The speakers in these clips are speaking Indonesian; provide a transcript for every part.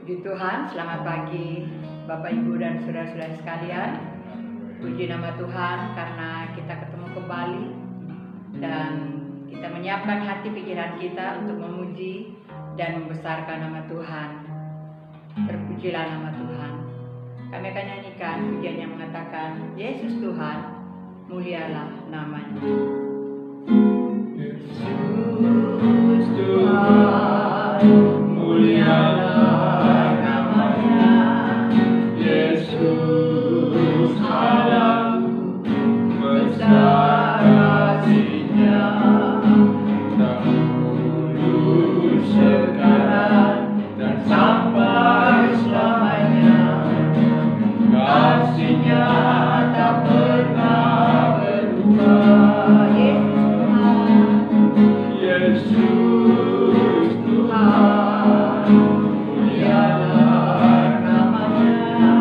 Puji Tuhan, selamat pagi Bapak Ibu dan saudara-saudara sekalian. Puji nama Tuhan karena kita ketemu kembali dan kita menyiapkan hati pikiran kita untuk memuji dan membesarkan nama Tuhan. Terpujilah nama Tuhan. Kami akan nyanyikan pujian yang mengatakan, Yesus Tuhan, mulialah namanya. Yesus Tuhan, mulialah namanya. Yesus Allahku, besar kasih-Nya, dahulu, sekarang, dan sampai selamanya. Kasih-Nya tak pernah berubah. Yesus Tuhan, mulialah namanya.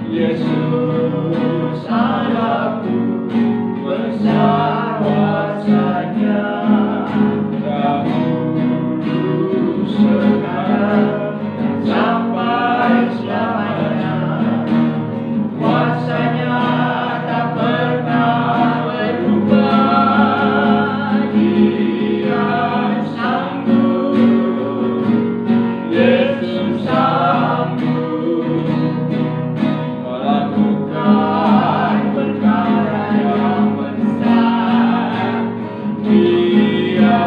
Yesus Allahku, besar kuasa-Nya, dahulu, sekarang, sampai selamanya. Kuasa-Nya tak pernah berubah. Dia sanggup, Yesus sanggup melakukan perkara yang besar. Dia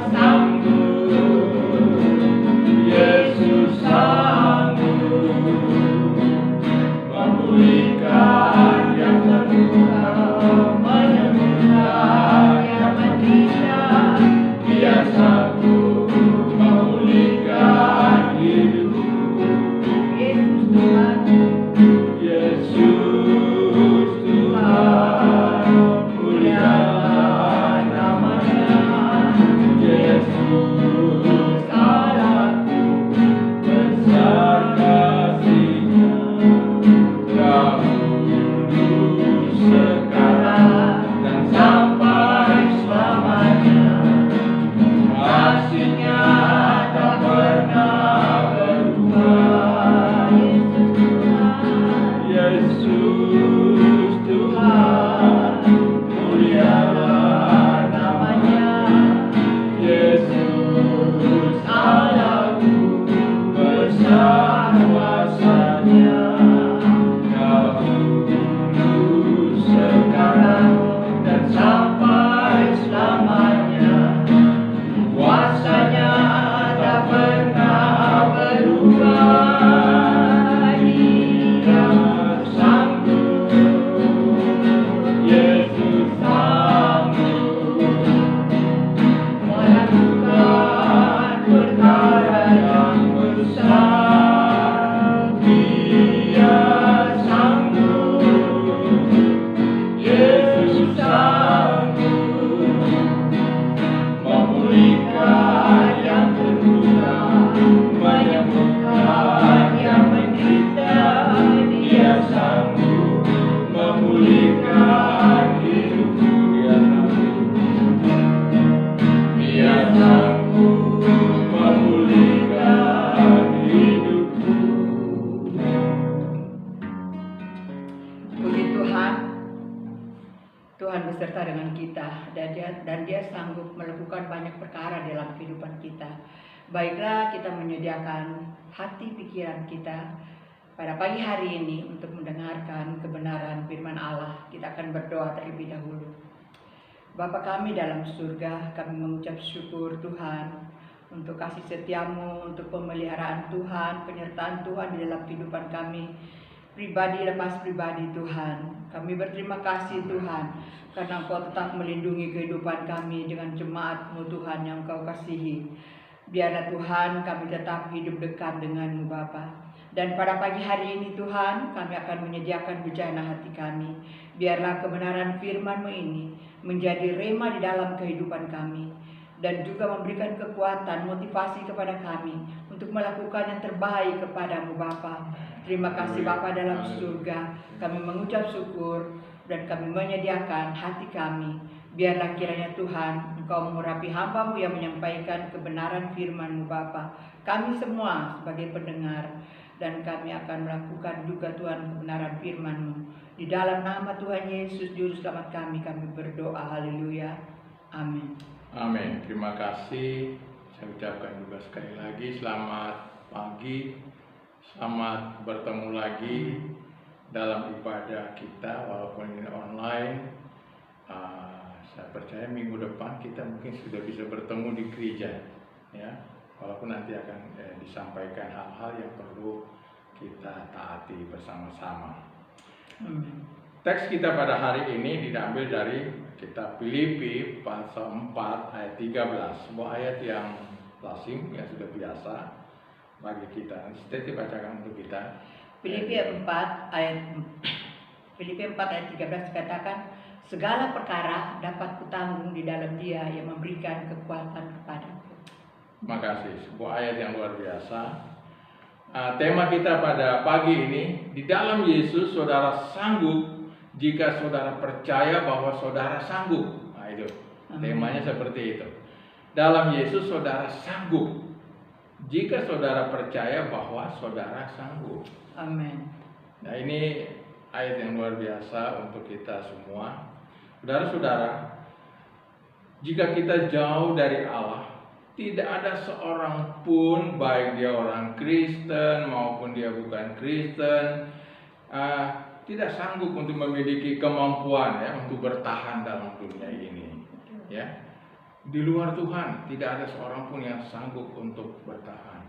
sanggup, Yesus sanggup memulihkan yang terluka, menyembuhkan yang menderita. Dia sanggup memulihkan hidupku. Yesus Tuhan, mulialah namanya. Yesus Allahku, besar kasih-Nya, dahulu, sekarang, dan sampai selamanya. Kasih-Nya tak pernah berubah. Yesus Tuhan, mulialah namanya. Yesus Allahku, besar kuasa-Nya, dahulu, sekarang, dan sampai selamanya. Kuasa-Nya tak pernah berubah. Dia sanggup, Yesus sanggup melakukan perkara yang besar. Dia sanggup, Yesus sanggup memulihkan yang terluka, menyembuhkan yang menderita. Dia sanggup memulihkan hidupku. Dia sanggup memulihkan hidupku. Puji Tuhan, Tuhan beserta dengan kita dan dia sanggup melakukan banyak perkara dalam kehidupan kita. Baiklah, kita menyediakan hati pikiran kita pada pagi hari ini untuk mendengarkan kebenaran firman Allah. Kita akan berdoa terlebih dahulu. Bapa kami dalam surga, kami mengucap syukur Tuhan untuk kasih setia-Mu, untuk pemeliharaan Tuhan, penyertaan Tuhan di dalam kehidupan kami, pribadi lepas pribadi Tuhan. Kami berterima kasih Tuhan, karena Engkau tetap melindungi kehidupan kami dengan jemaat-Mu Tuhan yang Engkau kasihi. Biarlah Tuhan kami tetap hidup dekat dengan-Mu Bapa. Dan pada pagi hari ini Tuhan, kami akan menyediakan bejana hati kami. Biarlah kebenaran firman-Mu ini menjadi rema di dalam kehidupan kami, dan juga memberikan kekuatan, motivasi kepada kami untuk melakukan yang terbaik kepada-Mu Bapa. Terima kasih Bapa dalam surga. Kami mengucap syukur dan kami menyediakan hati kami Biarlah kiranya Tuhan, Engkau mengurapi hamba-Mu yang menyampaikan kebenaran firman-Mu Bapa. Kami semua sebagai pendengar, dan kami akan melakukan juga Tuhan kebenaran firman-Mu. Di dalam nama Tuhan Yesus, Juru Selamat kami berdoa. Haleluya. Amin. Amin. Terima kasih. Saya ucapkan juga sekali lagi selamat pagi. Selamat bertemu lagi dalam ibadah kita walaupun ini online. Saya percaya minggu depan kita mungkin sudah bisa bertemu di gereja, ya. Walaupun nanti akan disampaikan hal-hal yang perlu kita taati bersama-sama. Teks kita pada hari ini diambil dari kitab Filipi pasal 4 ayat 13, sebuah ayat yang lazim, yang sudah biasa bagi kita. Setiap dibacakan untuk kita. Filipi 4 ayat 13 dikatakan, segala perkara dapat kutanggung di dalam Dia yang memberikan kekuatan kepadaku. Terima kasih, sebuah ayat yang luar biasa. Tema kita pada pagi ini, di dalam Yesus saudara sanggup jika saudara percaya bahwa saudara sanggup. Nah itu, temanya seperti itu. Dalam Yesus saudara sanggup jika saudara percaya bahwa saudara sanggup. Amin. Nah ini ayat yang luar biasa untuk kita semua. Saudara-saudara, jika kita jauh dari Allah, tidak ada seorang pun, baik dia orang Kristen maupun dia bukan Kristen, tidak sanggup untuk memiliki kemampuan ya untuk bertahan dalam dunia ini. Ya, di luar Tuhan tidak ada seorang pun yang sanggup untuk bertahan.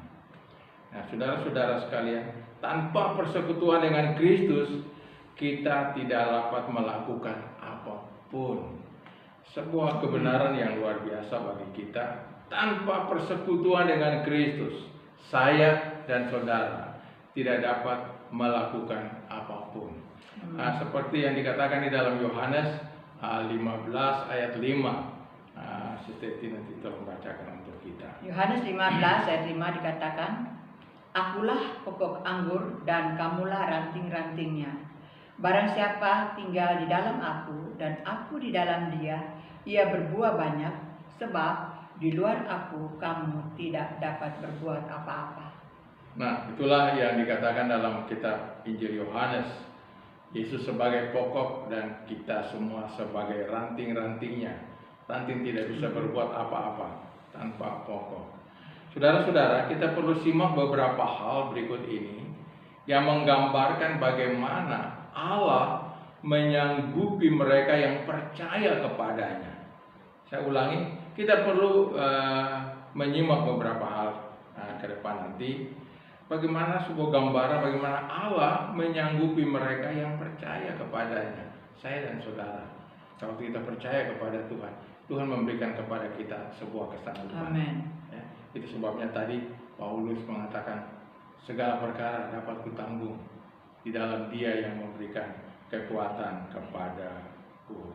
Nah, saudara-saudara sekalian, tanpa persekutuan dengan Kristus, kita tidak dapat melakukan apapun. Sebuah kebenaran yang luar biasa bagi kita. Tanpa persekutuan dengan Kristus, saya dan saudara tidak dapat melakukan apapun. Nah, seperti yang dikatakan di dalam Yohanes 15 ayat 5. Siti nanti tolong bacakan untuk kita. Yohanes 15 ayat 5 dikatakan, akulah pokok anggur dan kamulah ranting-rantingnya. Barang siapa tinggal di dalam aku dan aku di dalam dia, ia berbuah banyak, sebab di luar aku kamu tidak dapat berbuat apa-apa. Nah, itulah yang dikatakan dalam kitab Injil Yohanes. Yesus sebagai pokok dan kita semua sebagai ranting-rantingnya. Ranting tidak bisa berbuat apa-apa tanpa pokok. Saudara-saudara, kita perlu simak beberapa hal berikut ini yang menggambarkan bagaimana Allah menyanggupi mereka yang percaya kepadanya. Saya ulangi, kita perlu menyimak beberapa hal ke depan nanti. Bagaimana sebuah gambaran bagaimana Allah menyanggupi mereka yang percaya kepadanya. Saya dan saudara, kalau kita percaya kepada Tuhan, Tuhan memberikan kepada kita sebuah kesanggupan. Amin. Ya, itu sebabnya tadi Paulus mengatakan segala perkara dapat kutanggung di dalam Dia yang memberikan kekuatan kepadaku.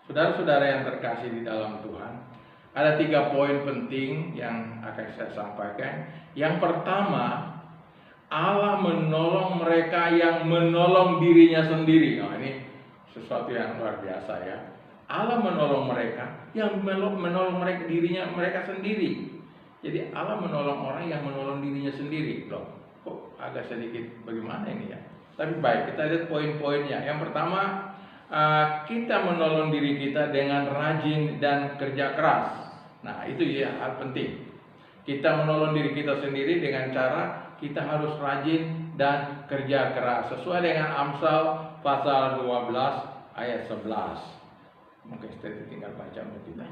Saudara-saudara yang terkasih di dalam Tuhan, ada 3 poin penting yang akan saya sampaikan. Yang pertama, Allah menolong mereka yang menolong dirinya sendiri. Nah, ini sesuatu yang luar biasa ya. Allah menolong mereka yang menolong mereka mereka sendiri. Jadi Allah menolong orang yang menolong dirinya sendiri. Loh, kok agak sedikit bagaimana ini ya? Tapi baik, kita lihat poin-poinnya. Yang pertama, kita menolong diri kita dengan rajin dan kerja keras. Nah, itu ya hal penting. Kita menolong diri kita sendiri dengan cara kita harus rajin dan kerja keras. Sesuai dengan Amsal pasal 12 ayat 11. Mungkin saya tinggal baca untuk kita.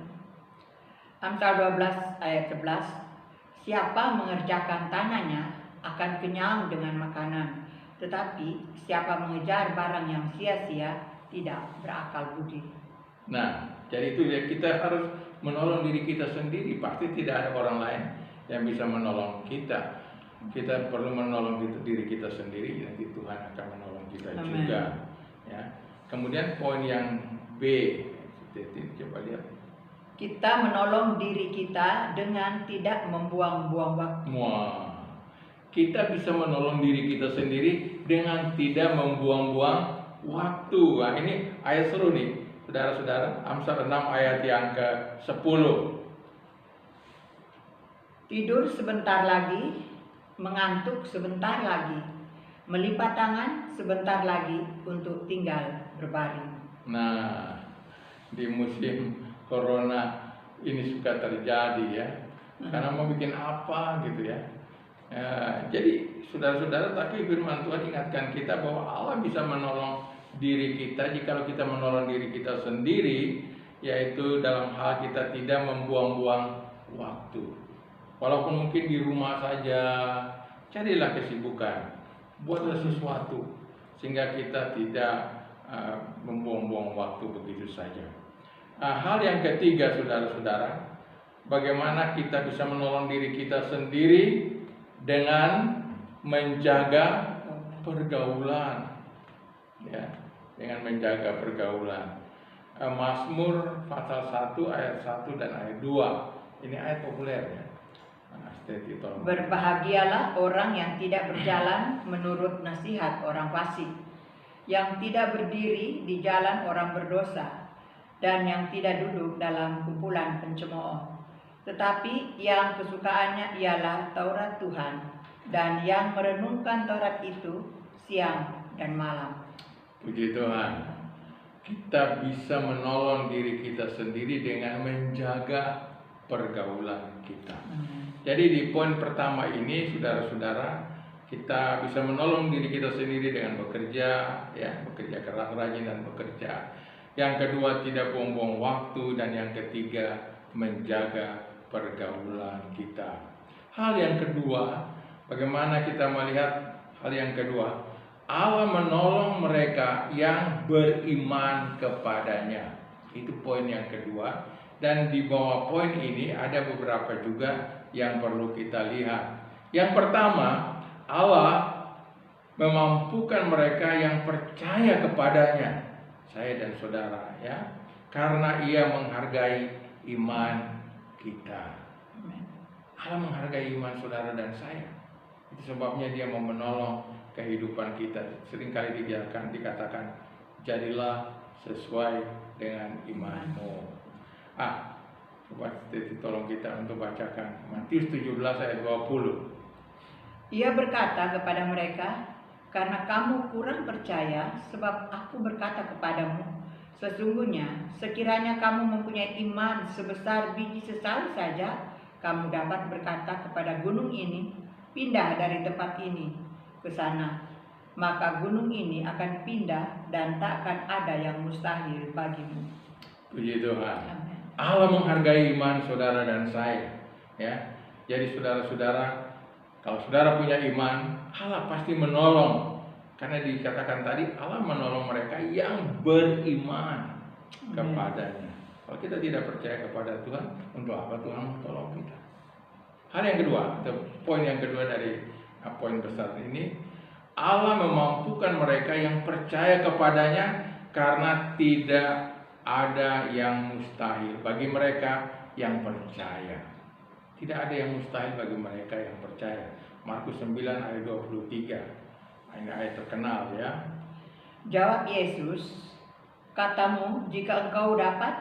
Amsal 12 ayat 11. Siapa mengerjakan tanahnya akan kenyang dengan makanan, tetapi siapa mengejar barang yang sia-sia tidak berakal budi. Nah, jadi itu ya, kita harus menolong diri kita sendiri. Pasti tidak ada orang lain yang bisa menolong kita. Kita perlu menolong diri kita sendiri, nanti Tuhan akan menolong kita. Amen. Juga. Ya. Kemudian poin yang B, coba lihat. Kita menolong diri kita dengan tidak membuang-buang waktu. Wah, kita bisa menolong diri kita sendiri dengan tidak membuang-buang waktu. Nah, ini ayat seru nih. saudara-saudara, Amsal 6 ayat yang ke-10. Tidur sebentar lagi, mengantuk sebentar lagi, melipat tangan sebentar lagi untuk tinggal berbaring. Nah, di musim corona ini suka terjadi ya, karena mau bikin apa gitu ya. Jadi saudara-saudara, tapi firman Tuhan ingatkan kita bahwa Allah bisa menolong diri kita jikalau kita menolong diri kita sendiri, yaitu dalam hal kita tidak membuang-buang waktu. Walaupun mungkin di rumah saja, carilah kesibukan, buatlah sesuatu sehingga kita tidak membuang-buang waktu begitu saja. Hal yang ketiga, saudara-saudara, bagaimana kita bisa menolong diri kita sendiri dengan menjaga pergaulan, ya, dengan menjaga pergaulan. Mazmur pasal 1 ayat 1 dan ayat 2. Ini ayat populer ya. Berbahagialah orang yang tidak berjalan menurut nasihat orang fasik, yang tidak berdiri di jalan orang berdosa, dan yang tidak duduk dalam kumpulan pencemooh. Tetapi yang kesukaannya ialah Taurat Tuhan, dan yang merenungkan Taurat itu siang dan malam. Puji Tuhan, kita bisa menolong diri kita sendiri dengan menjaga pergaulan kita. Jadi di poin pertama ini, saudara-saudara, kita bisa menolong diri kita sendiri dengan bekerja, ya, bekerja keras, rajin dan bekerja. Yang kedua, tidak buang-buang waktu, dan yang ketiga, menjaga pergaulan kita. Hal yang kedua, bagaimana kita melihat hal yang kedua? Allah menolong mereka yang beriman kepadanya. Itu poin yang kedua. Dan di bawah poin ini ada beberapa juga yang perlu kita lihat. Yang pertama, Allah memampukan mereka yang percaya kepadanya, saya dan saudara, ya, karena Ia menghargai iman kita. Allah menghargai iman saudara dan saya. Itu sebabnya Dia mau menolong kehidupan kita. Seringkali dikatakan, jadilah sesuai dengan imanmu. Coba tolong kita untuk bacakan Matius 17 ayat 20. Ia berkata kepada mereka, karena kamu kurang percaya, sebab aku berkata kepadamu, sesungguhnya sekiranya kamu mempunyai iman sebesar biji sesal saja, kamu dapat berkata kepada gunung ini, pindah dari tempat ini ke sana, maka gunung ini akan pindah dan tak akan ada yang mustahil bagimu. Puji Tuhan. Amen. Allah menghargai iman saudara dan saya, ya. Jadi saudara-saudara, kalau saudara punya iman, Allah pasti menolong. Karena dikatakan tadi, Allah menolong mereka yang beriman kepadanya. Kalau kita tidak percaya kepada Tuhan, untuk apa Tuhan menolong kita? Hal yang kedua, atau poin yang kedua dari poin besar ini, Allah memampukan mereka yang percaya kepadanya karena tidak ada yang mustahil bagi mereka yang percaya. Tidak ada yang mustahil bagi mereka yang percaya. Markus 9 ayat 23. Ini ayat terkenal ya. Jawab Yesus, katamu jika engkau dapat,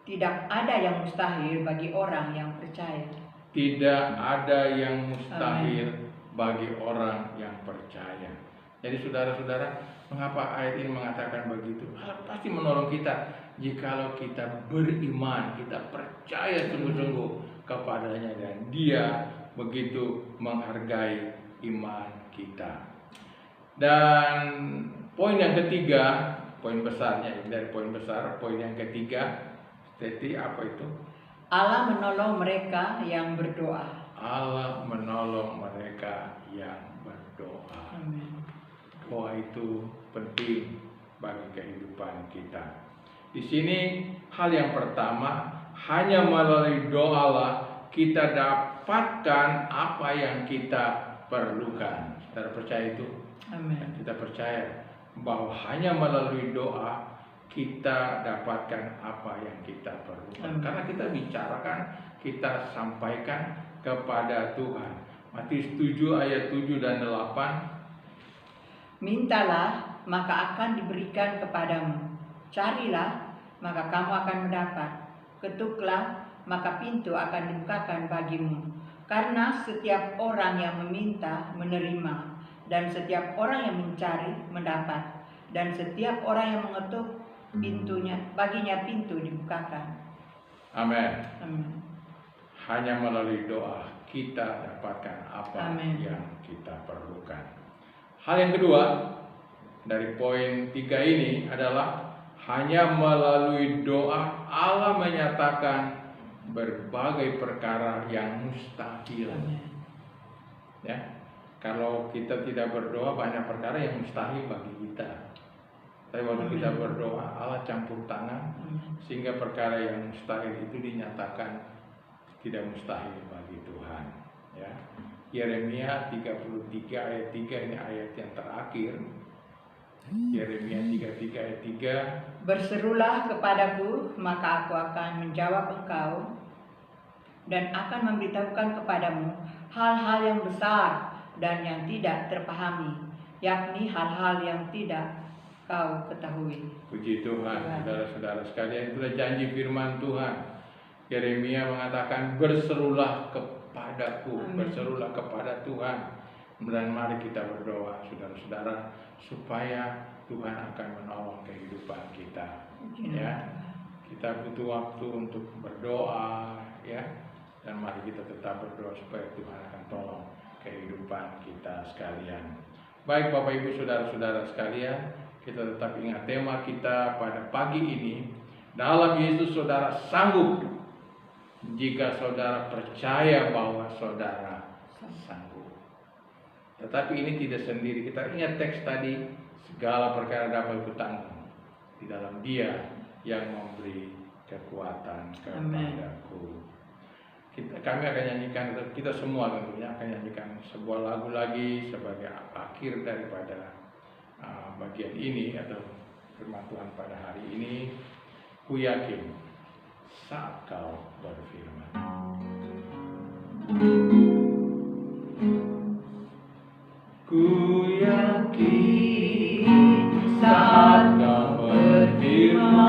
tidak ada yang mustahil bagi orang yang percaya. Tidak ada yang mustahil bagi orang yang percaya. Jadi saudara-saudara, mengapa ayat ini mengatakan begitu? Allah pasti menolong kita jikalau kita beriman, kita percaya sungguh-sungguh kepadanya, dan Dia begitu menghargai iman kita. Dan poin yang ketiga, poin besarnya dari poin besar, poin yang ketiga, jadi apa itu? Allah menolong mereka yang berdoa. Allah menolong mereka yang berdoa. Amin. Doa itu penting bagi kehidupan kita. Di sini hal yang pertama, hanya melalui doalah kita dapatkan apa yang kita perlukan. Saudara percaya itu? Amin. Kita percaya bahwa hanya melalui doa kita dapatkan apa yang kita perlukan. Karena kita bicarakan, kita sampaikan kepada Tuhan. Matius 7 ayat 7 dan 8. Mintalah, maka akan diberikan kepadamu. Carilah, maka kamu akan mendapat. Ketuklah, maka pintu akan dibukakan bagimu. Karena setiap orang yang meminta menerima, dan setiap orang yang mencari mendapat, dan setiap orang yang mengetuk baginya pintu dibukakan. Amin. Amin. Hanya melalui doa kita dapatkan apa Amin. yang kita perlukan. Hal yang kedua dari poin 3 ini adalah hanya melalui doa Allah menyatakan berbagai perkara yang mustahil. Amin. Ya, kalau kita tidak berdoa banyak perkara yang mustahil bagi kita. Tapi waktu kita berdoa Allah campur tangan sehingga perkara yang mustahil itu dinyatakan tidak mustahil bagi Tuhan. Ya. Yeremia 33 ayat 3 ini ayat yang terakhir. Yeremia 33 ayat 3. Berserulah kepadaku, maka aku akan menjawab engkau dan akan memberitahukan kepadamu hal-hal yang besar dan yang tidak terpahami, yakni hal-hal yang tidak kau ketahui. Puji Tuhan, saudara-saudara sekalian, itulah janji firman Tuhan. Yeremia mengatakan berserulah kepadaku, berserulah kepada Tuhan. Dan mari kita berdoa, saudara-saudara, supaya Tuhan akan menolong kehidupan kita. Ya, kita butuh waktu untuk berdoa, ya. Dan mari kita tetap berdoa supaya Tuhan akan tolong kehidupan kita sekalian. Baik Bapak Ibu saudara-saudara sekalian, kita tetap ingat tema kita pada pagi ini. Dalam Yesus saudara sanggup jika saudara percaya bahwa saudara sanggup. Tetapi ini tidak sendiri. Kita ingat teks tadi, segala perkara dapat kutanggung di dalam Dia yang memberi kekuatan kepadaku. Kami akan nyanyikan, kita semua tentunya akan nyanyikan sebuah lagu lagi sebagai akhir daripada bagian ini atau firman Tuhan pada hari ini. Ku yakin saat kau berfirman. Ku yakin saat kau berfirman.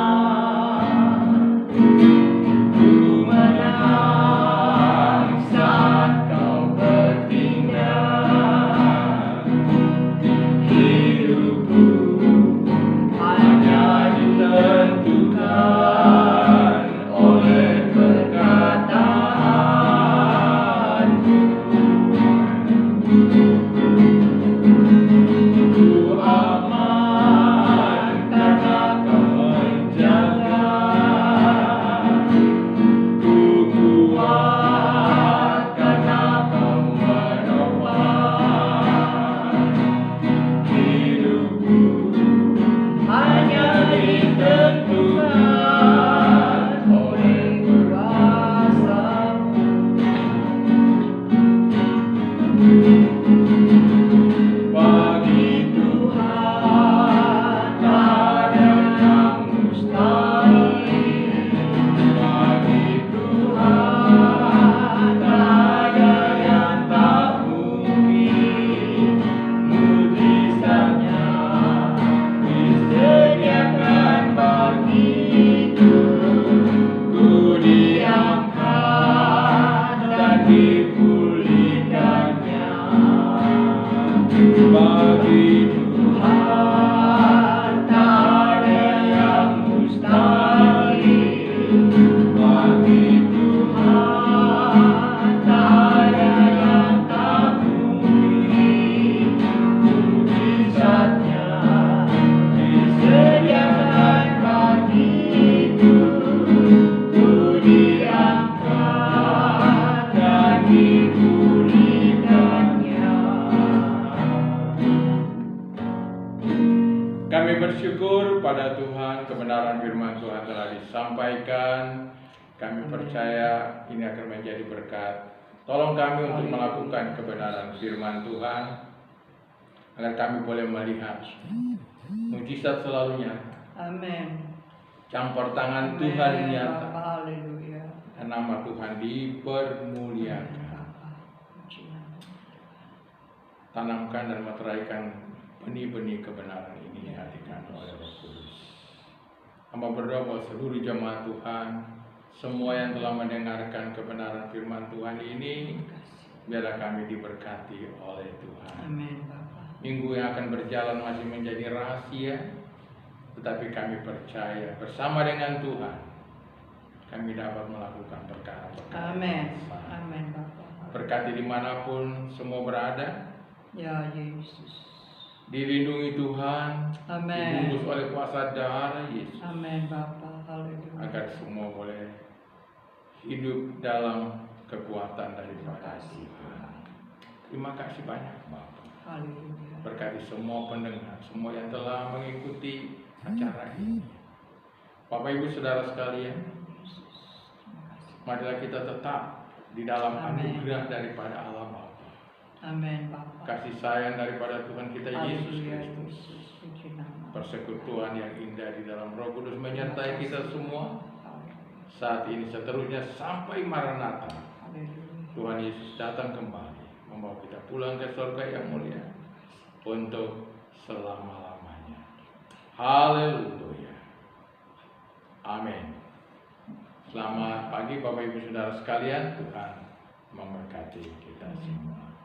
Bersyukur pada Tuhan, kebenaran firman Tuhan telah disampaikan. Kami percaya ini akan menjadi berkat. Tolong kami untuk melakukan kebenaran firman Tuhan, agar kami boleh melihat mujizat selalu nyata. Amin. Campur tangan Tuhan nyata. Haleluya. Dan nama Tuhan dipermuliakan. Tanamkan dan meteraikan benih-benih kebenaran ini hatikan oleh Roh Kudus. Hamba berdoa buat seluruh jemaat Tuhan, semua yang telah mendengarkan kebenaran firman Tuhan ini, biarlah kami diberkati oleh Tuhan. Amin, Bapa. Minggu yang akan berjalan masih menjadi rahasia, tetapi kami percaya bersama dengan Tuhan kami dapat melakukan perkara-perkara. Amin. Amin, Bapa. Berkati dimanapun semua berada, Ya Yesus. dilindungi Tuhan, Amin. dibungkus oleh kuasa darah Yesus, Amin, Bapa. Haleluya. agar semua boleh hidup dalam kekuatan daripada Tuhan. Terima kasih banyak Bapak. Haleluya. Berkati semua pendengar, semua yang telah mengikuti acara ini. Bapak Ibu Saudara sekalian, marilah kita tetap di dalam Amin. anugerah daripada Allah Bapa. Amin, Bapa. Kasih sayang daripada Tuhan kita Yesus Haleluya, Kristus. Yesus. Puji nama. Persekutuan yang indah di dalam Roh Kudus menyertai kita semua Haleluya. saat ini seterusnya sampai Maranatha. Haleluya. Tuhan Yesus datang kembali membawa kita pulang ke surga yang mulia untuk selama-lamanya. Haleluya. Amin. Selamat pagi Bapak Ibu Saudara sekalian, Tuhan memberkati kita semua.